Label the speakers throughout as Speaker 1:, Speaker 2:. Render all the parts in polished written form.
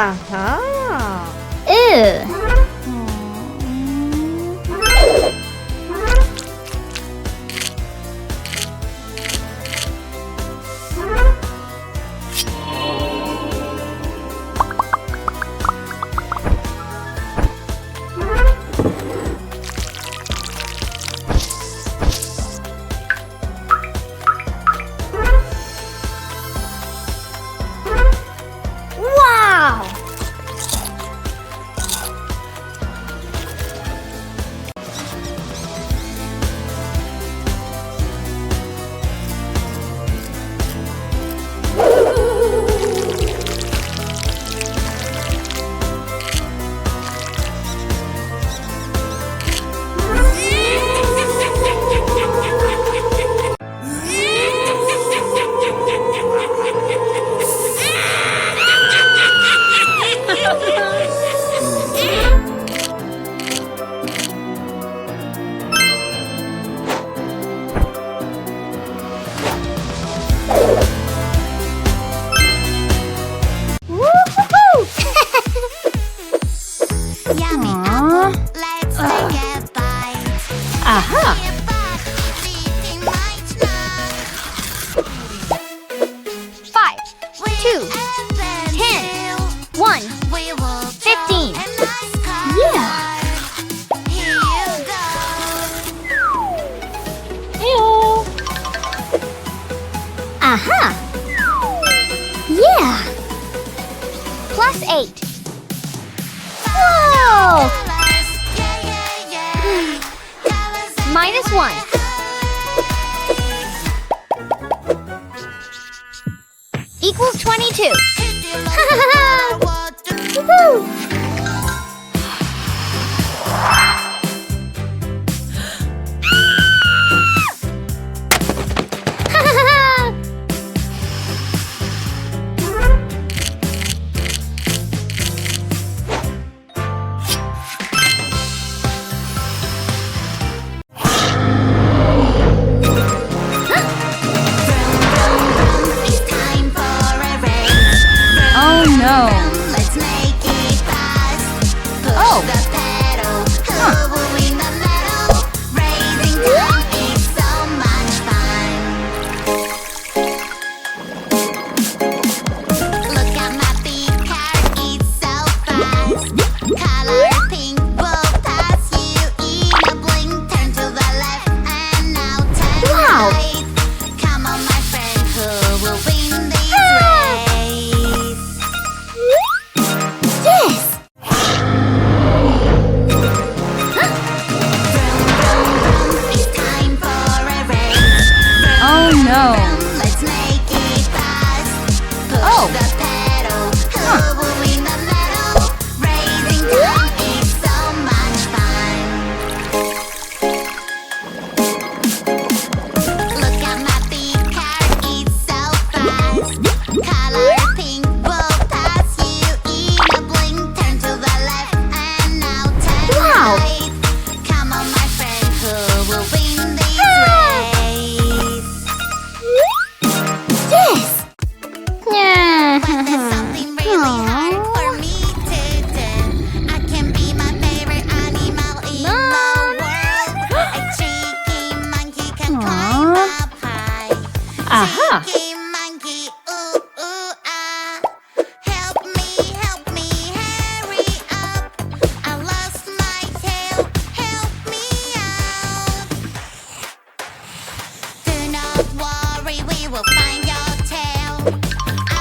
Speaker 1: Aha!
Speaker 2: Ew. Wow!
Speaker 3: Yummy apple, let's take a bite.
Speaker 2: Aha!
Speaker 3: Eating right now.
Speaker 2: 5,
Speaker 3: We
Speaker 2: 2,
Speaker 3: open
Speaker 2: 10,
Speaker 3: till
Speaker 2: 1.
Speaker 3: we will
Speaker 2: 15.
Speaker 3: draw a nice card.
Speaker 2: Yeah.
Speaker 3: Here you go.
Speaker 2: Heyo. Aha! Yeah! +8. Whoa!
Speaker 3: Colors, yeah, yeah, yeah. Colors
Speaker 2: -1. Equals 22.
Speaker 3: if you love what do
Speaker 2: Woohoo!
Speaker 3: It's time for a race.
Speaker 2: Oh no!
Speaker 3: Let's make it fast. Push
Speaker 2: Oh.
Speaker 3: the pedal. Who will win the medal? Racing time is so much fun. Look at my big car, it's so fast. Color pink will pass you in a blink. Turn to the left and now turn
Speaker 2: Wow.
Speaker 3: right. Come on, my friend, who will win this race?
Speaker 2: Yes!
Speaker 3: It's time for a race.
Speaker 2: Oh no!
Speaker 3: Let's make it fast. Push
Speaker 2: Oh.
Speaker 3: the pedal. Who will win the medal? Racing time is so much fun. Look at my big car, it's so fast. Color pink will pass you in a blink. Turn to the left and now turn
Speaker 2: Wow.
Speaker 3: right. Come on, my friend, who will win this race?
Speaker 2: Yes!
Speaker 3: But there's something really hard for me to do. I can be my favorite animal in the world. A cheeky monkey can climb
Speaker 2: Aw.
Speaker 3: up high.
Speaker 2: Aha.
Speaker 3: Cheeky monkey, ooh, ooh, ah. Help me, hurry up. I lost my tail, help me out. Do not worry, we will find your tail.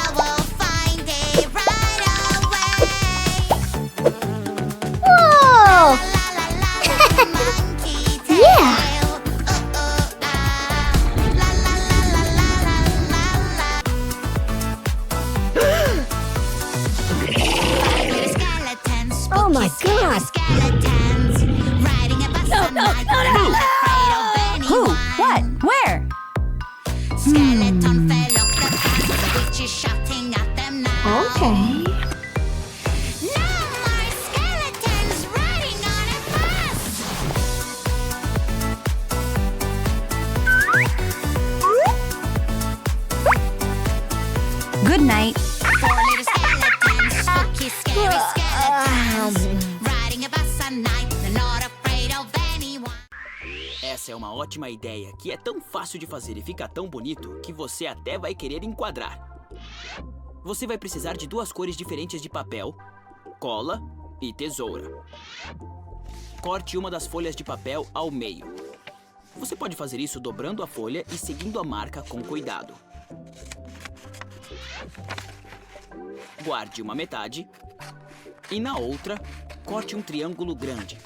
Speaker 3: I will find it right away.
Speaker 2: Whoa!
Speaker 3: La la la la, monkey tail.
Speaker 2: Yeah.
Speaker 3: Ooh, ooh, ah. La la la la la la la la. Little skeletons,
Speaker 1: Oh my
Speaker 3: spooky, scary
Speaker 1: God.
Speaker 3: skeletons, riding a bus at night, not afraid of anyone.
Speaker 2: What? Where?
Speaker 3: Skeleton fell off the bus, the witch is shouting at them now.
Speaker 1: Okay.
Speaker 3: No more skeletons riding on a bus.
Speaker 2: Good night.
Speaker 3: Four little skeletons, spooky,
Speaker 1: Essa é uma ótima ideia, que é tão fácil de fazer e fica tão bonito que você até vai querer enquadrar. Você vai precisar de 2 cores diferentes de papel, cola e tesoura. Corte uma das folhas de papel ao meio. Você pode fazer isso dobrando a folha e seguindo a marca com cuidado. Guarde uma metade e na outra, corte um triângulo grande.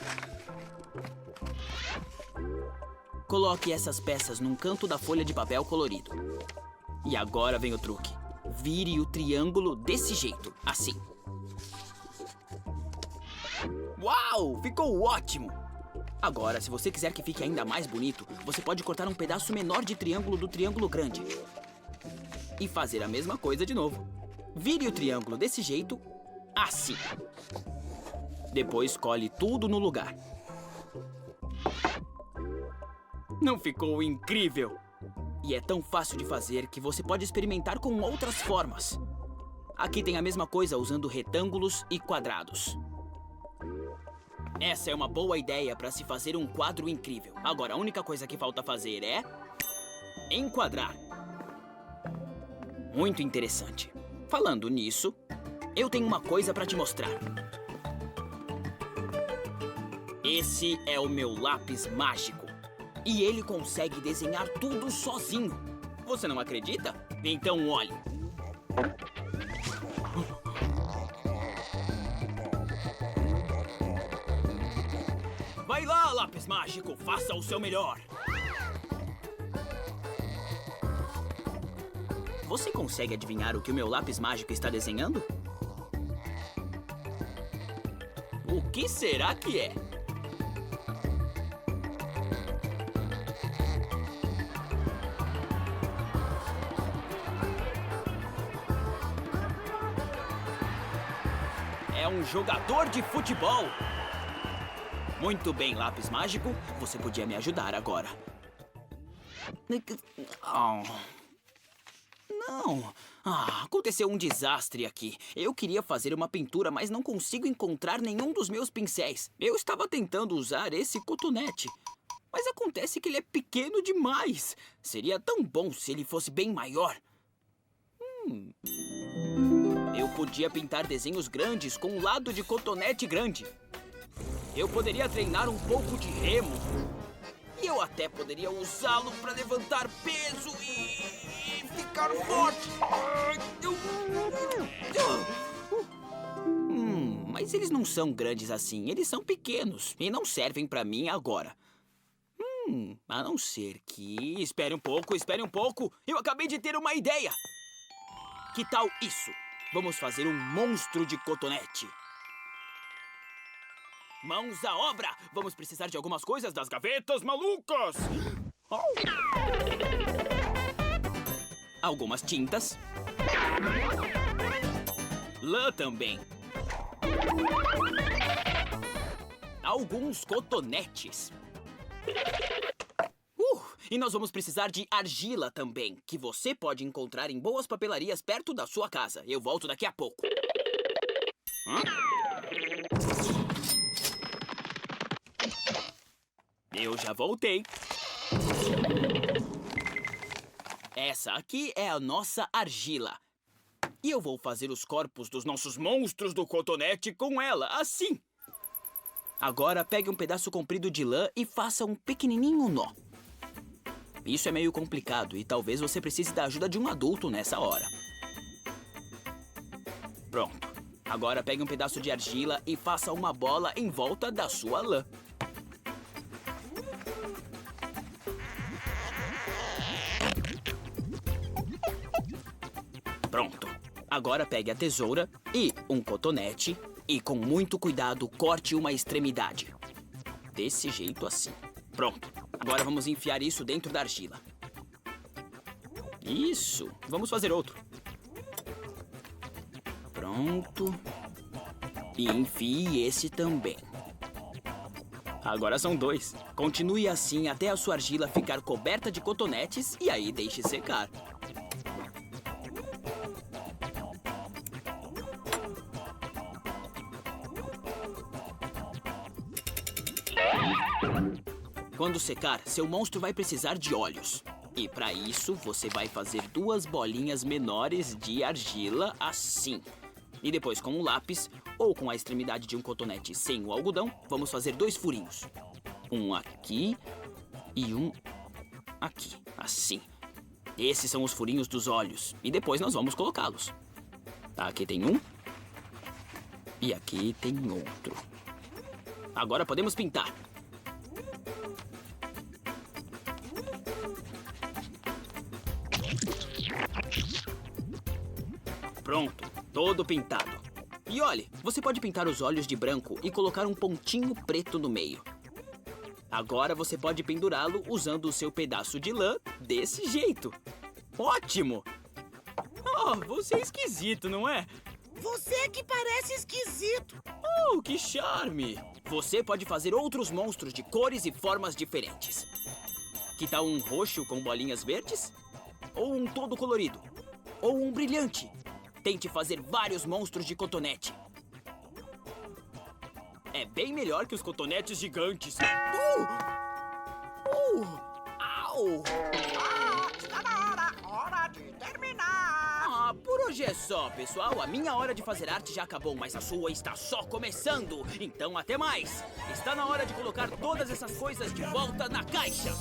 Speaker 1: Coloque essas peças num canto da folha de papel colorido. E agora vem o truque. Vire o triângulo desse jeito, assim. Uau! Ficou ótimo! Agora, se você quiser que fique ainda mais bonito, você pode cortar um pedaço menor de triângulo do triângulo grande. E fazer a mesma coisa de novo. Vire o triângulo desse jeito, assim. Depois cole tudo no lugar. Não ficou incrível? E é tão fácil de fazer que você pode experimentar com outras formas. Aqui tem a mesma coisa usando retângulos e quadrados. Essa é uma boa ideia para se fazer um quadro incrível. Agora, a única coisa que falta fazer é enquadrar. Muito interessante. Falando nisso, eu tenho uma coisa para te mostrar. Esse é o meu lápis mágico. E ele consegue desenhar tudo sozinho. Você não acredita? Então olhe. Vai lá, lápis mágico, faça o seu melhor. Você consegue adivinhar o que o meu lápis mágico está desenhando? O que será que é? É um jogador de futebol. Muito bem, lápis mágico. Você podia me ajudar agora. Oh. Não. Aconteceu um desastre aqui. Eu queria fazer uma pintura, mas não consigo encontrar nenhum dos meus pincéis. Eu estava tentando usar esse cotonete. Mas acontece que ele é pequeno demais. Seria tão bom se ele fosse bem maior. Eu podia pintar desenhos grandes com um lado de cotonete grande. Eu poderia treinar um pouco de remo. E eu até poderia usá-lo para levantar peso e ficar forte. Mas eles não são grandes assim. Eles são pequenos e não servem para mim agora. A não ser que... Espere um pouco. Eu acabei de ter uma ideia. Que tal isso? Vamos fazer um monstro de cotonete. Mãos à obra! Vamos precisar de algumas coisas das gavetas malucas! Algumas tintas. Lã também. Alguns cotonetes. E nós vamos precisar de argila também, que você pode encontrar em boas papelarias perto da sua casa. Eu volto daqui a pouco. Eu já voltei. Essa aqui é a nossa argila. E eu vou fazer os corpos dos nossos monstros do cotonete com ela, assim. Agora pegue um pedaço comprido de lã e faça um pequenininho nó. Isso é meio complicado e talvez você precise da ajuda de um adulto nessa hora. Pronto. Agora pegue um pedaço de argila e faça uma bola em volta da sua lã. Pronto. Agora pegue a tesoura e um cotonete e com muito cuidado corte uma extremidade. Desse jeito assim. Pronto. Agora vamos enfiar isso dentro da argila. Isso. Vamos fazer outro. Pronto. E enfie esse também. Agora são 2. Continue assim até a sua argila ficar coberta de cotonetes e aí deixe secar. Quando secar, seu monstro vai precisar de olhos. E para isso, você vai fazer 2 bolinhas menores de argila assim. E depois, com um lápis ou com a extremidade de um cotonete sem o algodão, vamos fazer 2 furinhos. Um aqui e um aqui, assim. Esses são os furinhos dos olhos. E depois nós vamos colocá-los. Aqui tem um. E aqui tem outro. Agora podemos pintar. Pronto, todo pintado. E olhe, você pode pintar os olhos de branco e colocar um pontinho preto no meio. Agora você pode pendurá-lo usando o seu pedaço de lã desse jeito. Ótimo! Oh, você é esquisito, não é?
Speaker 4: Você é que parece esquisito.
Speaker 1: Oh, que charme! Você pode fazer outros monstros de cores e formas diferentes. Que tal um roxo com bolinhas verdes? Ou um todo colorido? Ou um brilhante? Tente fazer vários monstros de cotonete. É bem melhor que os cotonetes gigantes. Au!
Speaker 4: Está na hora de terminar.
Speaker 1: Por hoje é só, pessoal. A minha hora de fazer arte já acabou, mas a sua está só começando. Então, até mais. Está na hora de colocar todas essas coisas de volta na caixa.